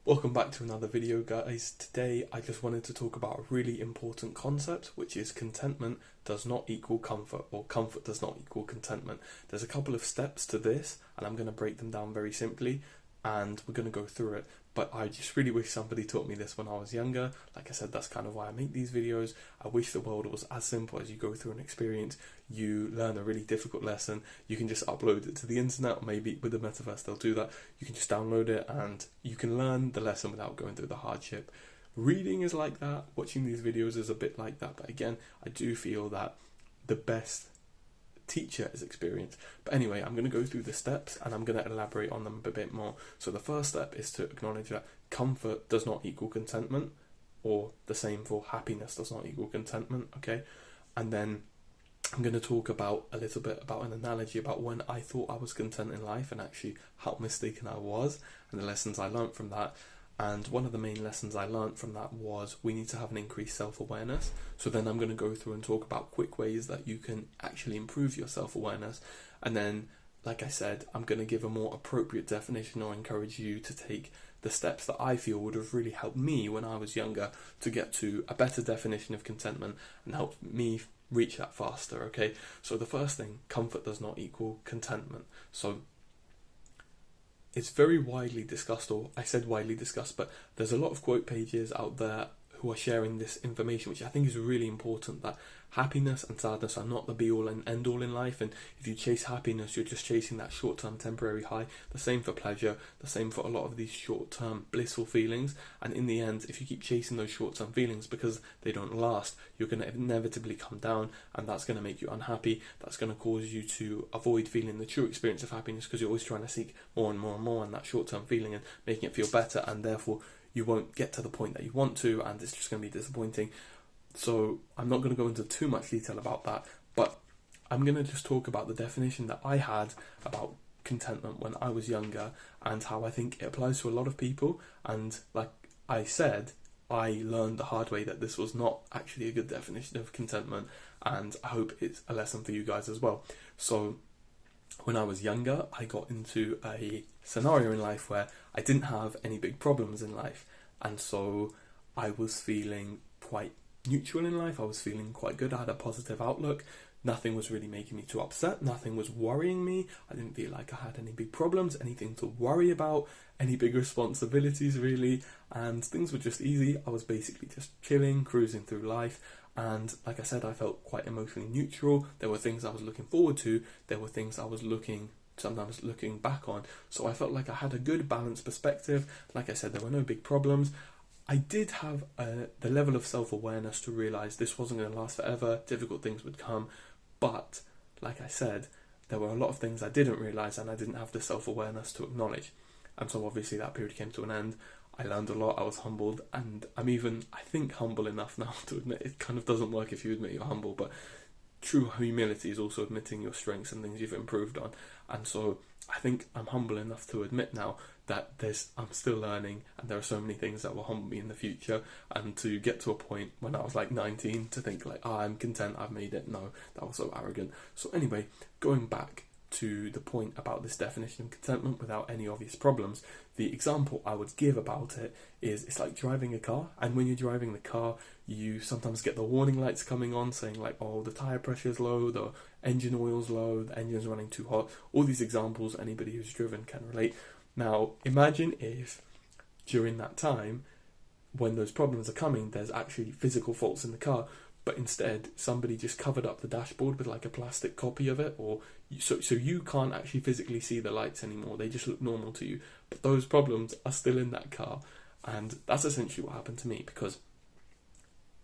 Welcome back to another video, guys. Today I just wanted to talk about a really important concept, which is contentment does not equal comfort, or comfort does not equal contentment. There's a couple of steps to this and I'm going to break them down very simply and we're going to go through it. But I just really wish somebody taught me this when I was younger. Like I said, that's kind of why I make these videos. I wish the world was as simple as you go through an experience, you learn a really difficult lesson, you can just upload it to the internet, or maybe with the metaverse they'll do that. You can just download it and you can learn the lesson without going through the hardship. Reading is like that, watching these videos is a bit like that, but again, I do feel that the best teacher is experience. But anyway, I'm going to go through the steps and I'm going to elaborate on them a bit more. So the first step is to acknowledge that comfort does not equal contentment, or the same for happiness does not equal contentment, okay? And then I'm going to talk about a little bit about an analogy about when I thought I was content in life and actually how mistaken I was, and the lessons I learned from that. And one of the main lessons I learned from that was we need to have an increased self-awareness. So then I'm going to go through and talk about quick ways that you can actually improve your self-awareness. And then, like I said, I'm going to give a more appropriate definition, or encourage you to take the steps that I feel would have really helped me when I was younger to get to a better definition of contentment and help me reach that faster, okay? So the first thing, comfort does not equal contentment. So it's very widely discussed, or I said widely discussed, but there's a lot of quote pages out there who are sharing this information, which I think is really important, that happiness and sadness are not the be-all and end-all in life, and if you chase happiness, you're just chasing that short-term temporary high. The same for pleasure, the same for a lot of these short-term blissful feelings, and in the end, if you keep chasing those short-term feelings because they don't last, you're going to inevitably come down, and that's going to make you unhappy. That's going to cause you to avoid feeling the true experience of happiness, because you're always trying to seek more and more and more, and that short-term feeling and making it feel better, and therefore you won't get to the point that you want to, and it's just going to be disappointing. So I'm not going to go into too much detail about that, but I'm going to just talk about the definition that I had about contentment when I was younger, and how I think it applies to a lot of people. And like I said, I learned the hard way that this was not actually a good definition of contentment, and I hope it's a lesson for you guys as well. So when I was younger, I got into a scenario in life where I didn't have any big problems in life, and so I was feeling quite neutral in life. I was feeling quite good. I had a positive outlook. Nothing was really making me too upset. Nothing was worrying me. I didn't feel like I had any big problems, anything to worry about, any big responsibilities really, and things were just easy. I was basically just chilling, cruising through life. And like I said, I felt quite emotionally neutral. There were things I was looking forward to. There were things I was sometimes looking back on. So I felt like I had a good balanced perspective. Like I said, there were no big problems. I did have the level of self-awareness to realise this wasn't going to last forever. Difficult things would come. But like I said, there were a lot of things I didn't realise, and I didn't have the self-awareness to acknowledge. And so obviously that period came to an end. I learned a lot, I was humbled, and I'm even, I think, humble enough now to admit it kind of doesn't work if you admit you're humble, but true humility is also admitting your strengths and things you've improved on. And so I think I'm humble enough to admit now that I'm still learning, and there are so many things that will humble me in the future, and to get to a point when I was like 19 to think like, I'm content, I've made it. No, that was so arrogant. So anyway, going back to the point about this definition of contentment without any obvious problems, the example I would give about it is, it's like driving a car, and when you're driving the car, you sometimes get the warning lights coming on saying like, oh, the tyre pressure is low, the engine oil's low, the engine's running too hot. All these examples anybody who's driven can relate. Now imagine if during that time, when those problems are coming, there's actually physical faults in the car, but instead somebody just covered up the dashboard with like a plastic copy of it, or so you can't actually physically see the lights anymore. They just look normal to you, but those problems are still in that car. And that's essentially what happened to me, because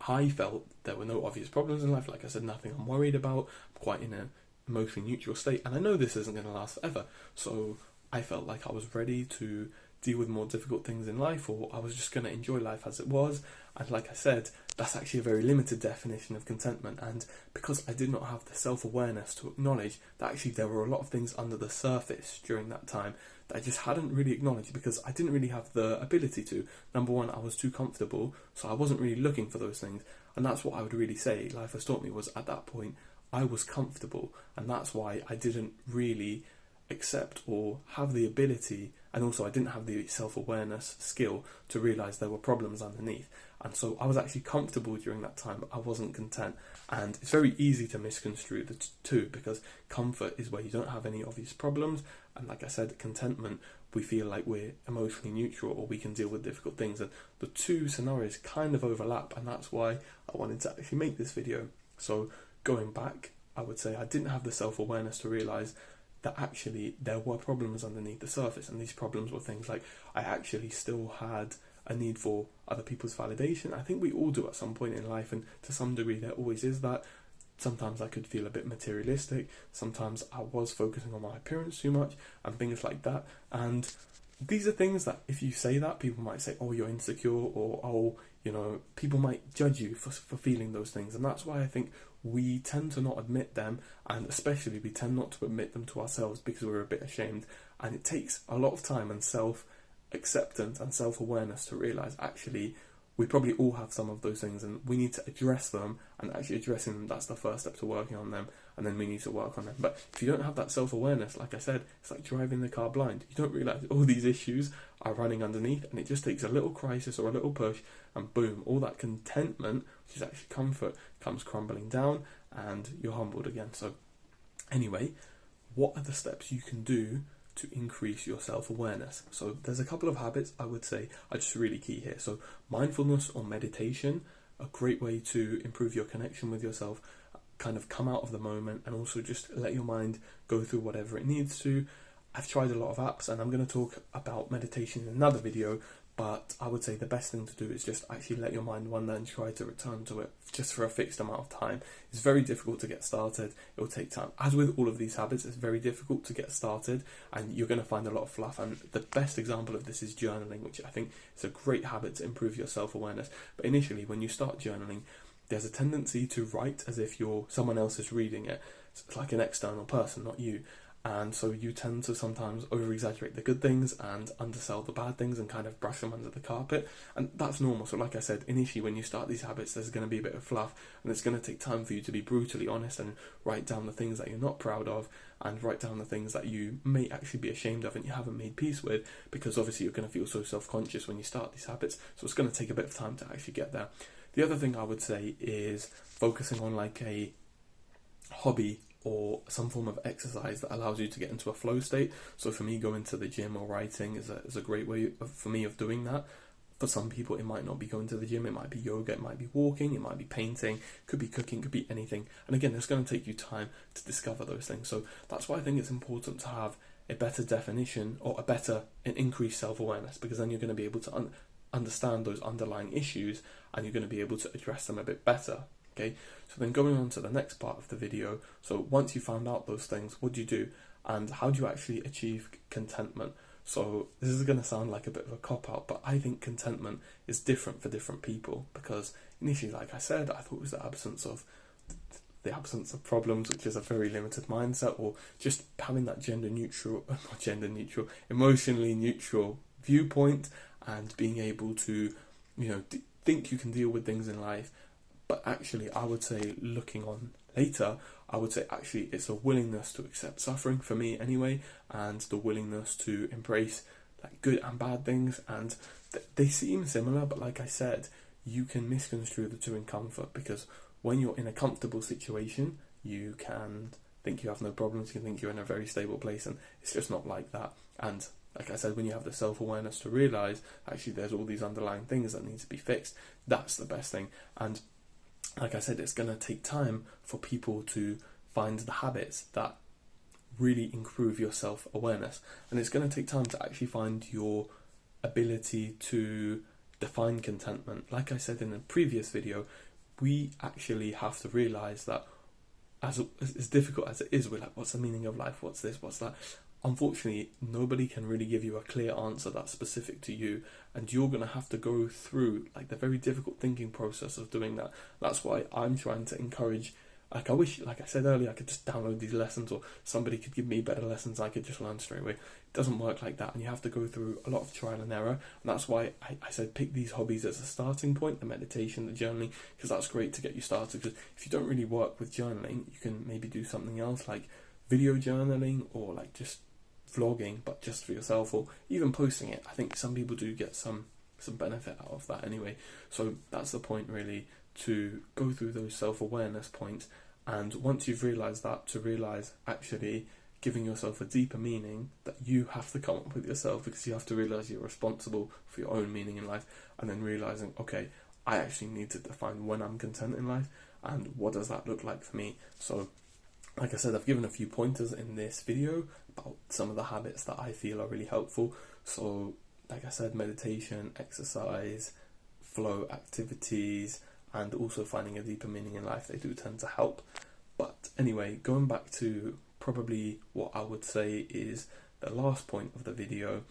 I felt there were no obvious problems in life. Like I said, nothing I'm worried about. I'm quite in an emotionally neutral state, and I know this isn't going to last forever. So I felt like I was ready to deal with more difficult things in life, or I was just going to enjoy life as it was. And like I said, that's actually a very limited definition of contentment, and because I did not have the self-awareness to acknowledge that actually there were a lot of things under the surface during that time that I just hadn't really acknowledged, because I didn't really have the ability to. Number one, I was too comfortable, so I wasn't really looking for those things, and that's what I would really say life has taught me, was at that point I was comfortable, and that's why I didn't really accept or have the ability And also I didn't have the self-awareness skill to realise there were problems underneath. And so I was actually comfortable during that time, but I wasn't content. And it's very easy to misconstrue the two, because comfort is where you don't have any obvious problems. And like I said, contentment, we feel like we're emotionally neutral or we can deal with difficult things. And the two scenarios kind of overlap. And that's why I wanted to actually make this video. So going back, I would say I didn't have the self-awareness to realise that actually there were problems underneath the surface. And these problems were things like I actually still had a need for other people's validation. I think we all do at some point in life, and to some degree there always is that. Sometimes I could feel a bit materialistic, sometimes I was focusing on my appearance too much and things like that. And these are things that if you say that, people might say, oh, you're insecure, or oh, you know, people might judge you for feeling those things. And that's why I think we tend to not admit them, and especially we tend not to admit them to ourselves because we're a bit ashamed. And it takes a lot of time and self-acceptance and self-awareness to realise actually we probably all have some of those things, and we need to address them. And actually addressing them, that's the first step to working on them, and then we need to work on them. But if you don't have that self-awareness, like I said, it's like driving the car blind. You don't realise all these issues are running underneath, and it just takes a little crisis or a little push, and boom, all that contentment, which is actually comfort, comes crumbling down, and you're humbled again. So anyway, what are the steps you can do to increase your self-awareness? So there's a couple of habits I would say are just really key here. So mindfulness or meditation, a great way to improve your connection with yourself, kind of come out of the moment, and also just let your mind go through whatever it needs to. I've tried a lot of apps, and I'm going to talk about meditation in another video, but I would say the best thing to do is just actually let your mind wander and try to return to it just for a fixed amount of time. It's very difficult to get started. It will take time. As with all of these habits, it's very difficult to get started, and you're going to find a lot of fluff. And the best example of this is journaling, which I think is a great habit to improve your self-awareness. But initially, when you start journaling, there's a tendency to write as if someone else is reading it. It's like an external person, not you. And so you tend to sometimes over-exaggerate the good things and undersell the bad things and kind of brush them under the carpet. And that's normal. So like I said, initially when you start these habits, there's going to be a bit of fluff, and it's going to take time for you to be brutally honest and write down the things that you're not proud of, and write down the things that you may actually be ashamed of and you haven't made peace with, because obviously you're going to feel so self-conscious when you start these habits. So it's going to take a bit of time to actually get there. The other thing I would say is focusing on like a hobby or some form of exercise that allows you to get into a flow state. So for me, going to the gym or writing is a great way for me of doing that. For some people, it might not be going to the gym. It might be yoga, it might be walking, it might be painting, could be cooking, could be anything. And again, it's going to take you time to discover those things. So that's why I think it's important to have a better definition or an increased self-awareness, because then you're going to be able to understand those underlying issues, and you're going to be able to address them a bit better. Okay, so then going on to the next part of the video. So once you found out those things, what do you do? And how do you actually achieve contentment? So this is going to sound like a bit of a cop-out, but I think contentment is different for different people, because initially, like I said, I thought it was the absence of problems, which is a very limited mindset, or just having that emotionally neutral viewpoint, and being able to, think you can deal with things in life. But actually, I would say, looking on later, I would say actually it's a willingness to accept suffering, for me anyway, and the willingness to embrace like good and bad things. And they seem similar, but like I said, you can misconstrue the two in comfort, because when you're in a comfortable situation, you can think you have no problems, you can think you're in a very stable place, and it's just not like that. And like I said, when you have the self-awareness to realise actually there's all these underlying things that need to be fixed, that's the best thing. And like I said, it's going to take time for people to find the habits that really improve your self-awareness. And it's going to take time to actually find your ability to define contentment. Like I said in a previous video, we actually have to realise that as difficult as it is, we're like, what's the meaning of life? What's this? What's that? Unfortunately, nobody can really give you a clear answer that's specific to you, and you're going to have to go through like the very difficult thinking process of doing that. That's why I'm trying to encourage, I wish, like I said earlier, I could just download these lessons, or somebody could give me better lessons I could just learn straight away. It doesn't work like that, and you have to go through a lot of trial and error. And that's why I said pick these hobbies as a starting point, the meditation, the journaling, because that's great to get you started. Because if you don't really work with journaling, you can maybe do something else like video journaling, or like just vlogging, but just for yourself, or even posting it. I think some people do get some benefit out of that anyway. So that's the point, really, to go through those self-awareness points, and once you've realised that, to realise actually giving yourself a deeper meaning that you have to come up with yourself, because you have to realise you're responsible for your own meaning in life, and then realising, okay, I actually need to define when I'm content in life, and what does that look like for me. So like I said, I've given a few pointers in this video about some of the habits that I feel are really helpful. So like I said, meditation, exercise, flow activities, and also finding a deeper meaning in life, they do tend to help. But anyway, going back to probably what I would say is the last point of the video,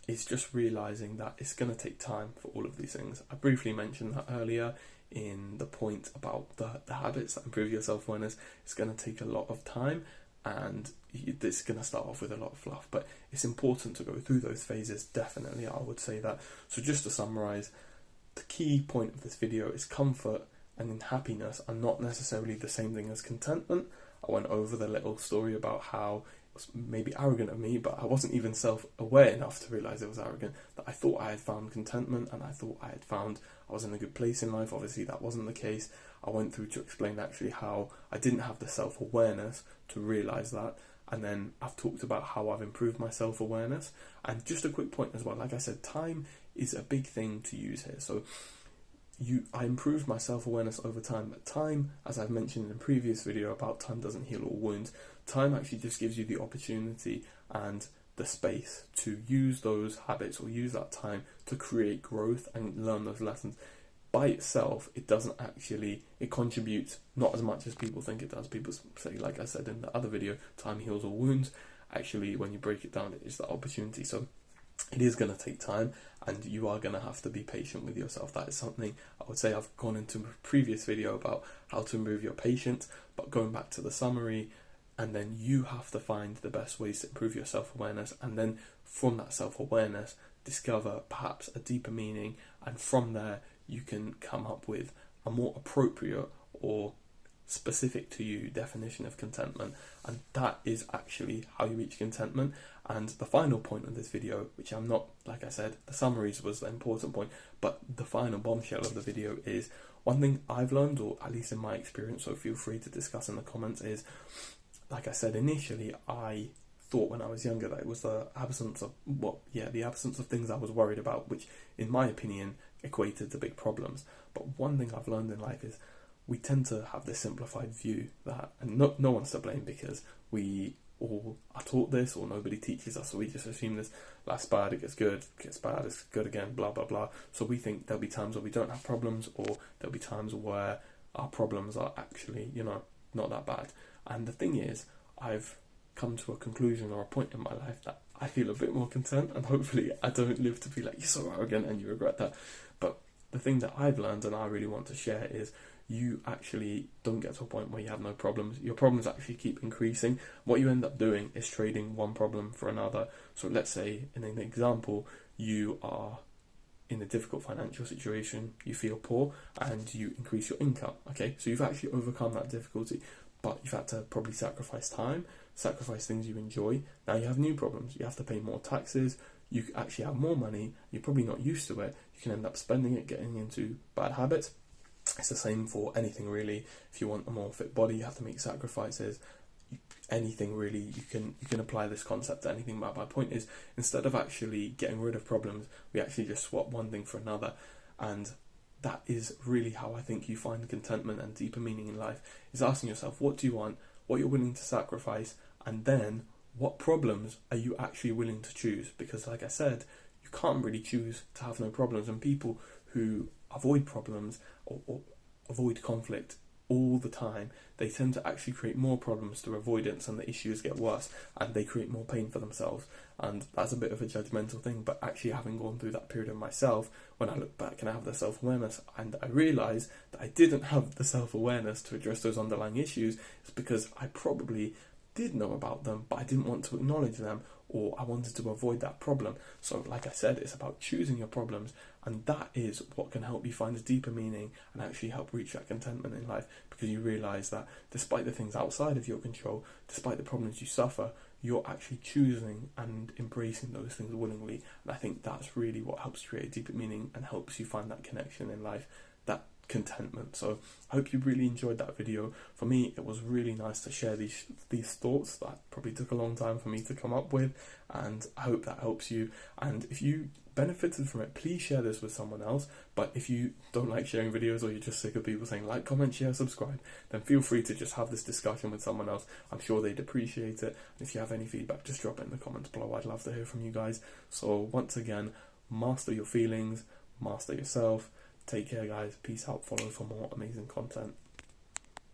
is just realising that it's going to take time for all of these things. I briefly mentioned that earlier in the point about the habits that improve your self-awareness. It's going to take a lot of time, and it's going to start off with a lot of fluff, but it's important to go through those phases, definitely, I would say that. So just to summarise, the key point of this video is comfort and happiness are not necessarily the same thing as contentment. I went over the little story about how it was maybe arrogant of me, but I wasn't even self-aware enough to realise it was arrogant, that I thought I had found contentment, and I thought I was in a good place in life. Obviously that wasn't the case. I went through to explain actually how I didn't have the self-awareness to realise that, and then I've talked about how I've improved my self-awareness. And just a quick point as well, like I said, time is a big thing to use here. So I improved my self-awareness over time, but time, as I've mentioned in a previous video about time doesn't heal all wounds, time actually just gives you the opportunity and the space to use those habits or use that time to create growth and learn those lessons. By itself, it doesn't actually, it contributes not as much as people think it does. People say, like I said in the other video, time heals all wounds. Actually, when you break it down, it is that opportunity. So it is going to take time, and you are going to have to be patient with yourself. That is something I would say I've gone into a previous video about how to improve your patience, but going back to the summary, and then you have to find the best ways to improve your self-awareness, and then from that self-awareness discover perhaps a deeper meaning, and from there you can come up with a more appropriate or specific to you definition of contentment, and that is actually how you reach contentment. And the final point of this video, which I'm not, like I said, the summaries was the important point, but the final bombshell of the video is one thing I've learned, or at least in my experience, so feel free to discuss in the comments, is, like I said initially, I thought when I was younger that it was the absence of things I was worried about, which in my opinion equated to big problems. But one thing I've learned in life is we tend to have this simplified view that, and no one's to blame, because we all are taught this, or nobody teaches us, so we just assume this, that's bad, it gets good, it gets bad, it's good again, blah blah blah. So we think there'll be times where we don't have problems, or there'll be times where our problems are actually, not that bad. And the thing is, I've come to a conclusion or a point in my life that I feel a bit more content, and hopefully I don't live to be like, you're so arrogant and you regret that. But the thing that I've learned and I really want to share is, you actually don't get to a point where you have no problems. Your problems actually keep increasing. What you end up doing is trading one problem for another. So let's say, in an example, you are in a difficult financial situation, you feel poor, and you increase your income. Okay, so you've actually overcome that difficulty, but you've had to probably sacrifice time, sacrifice things you enjoy. Now you have new problems. You have to pay more taxes. You actually have more money. You're probably not used to it. You can end up spending it, getting into bad habits. It's the same for anything really. If you want a more fit body, you have to make sacrifices. Anything really, you can apply this concept to anything. But my point is, instead of actually getting rid of problems, we actually just swap one thing for another. And that is really how I think you find contentment and deeper meaning in life, is asking yourself, what do you want, what you're willing to sacrifice, and then what problems are you actually willing to choose? Because like I said, you can't really choose to have no problems, and people who avoid problems or avoid conflict all the time, they tend to actually create more problems through avoidance, and the issues get worse, and they create more pain for themselves. And that's a bit of a judgmental thing, but actually having gone through that period of myself, when I look back and I have the self-awareness, and I realise that I didn't have the self-awareness to address those underlying issues, it's because I probably did know about them, but I didn't want to acknowledge them, or I wanted to avoid that problem. So like I said, it's about choosing your problems, and that is what can help you find a deeper meaning and actually help reach that contentment in life, because you realise that despite the things outside of your control, despite the problems you suffer, you're actually choosing and embracing those things willingly. And I think that's really what helps create a deeper meaning and helps you find that connection in life, that contentment. So I hope you really enjoyed that video. For me, it was really nice to share these thoughts that probably took a long time for me to come up with, and I hope that helps you. And if you benefited from it, please share this with someone else. But if you don't like sharing videos, or you're just sick of people saying like, comment, share, subscribe, then feel free to just have this discussion with someone else. I'm sure they'd appreciate it. And if you have any feedback, just drop it in the comments below. I'd love to hear from you guys. So once again, master your feelings, master yourself. Take care, guys. Peace out. Follow for more amazing content.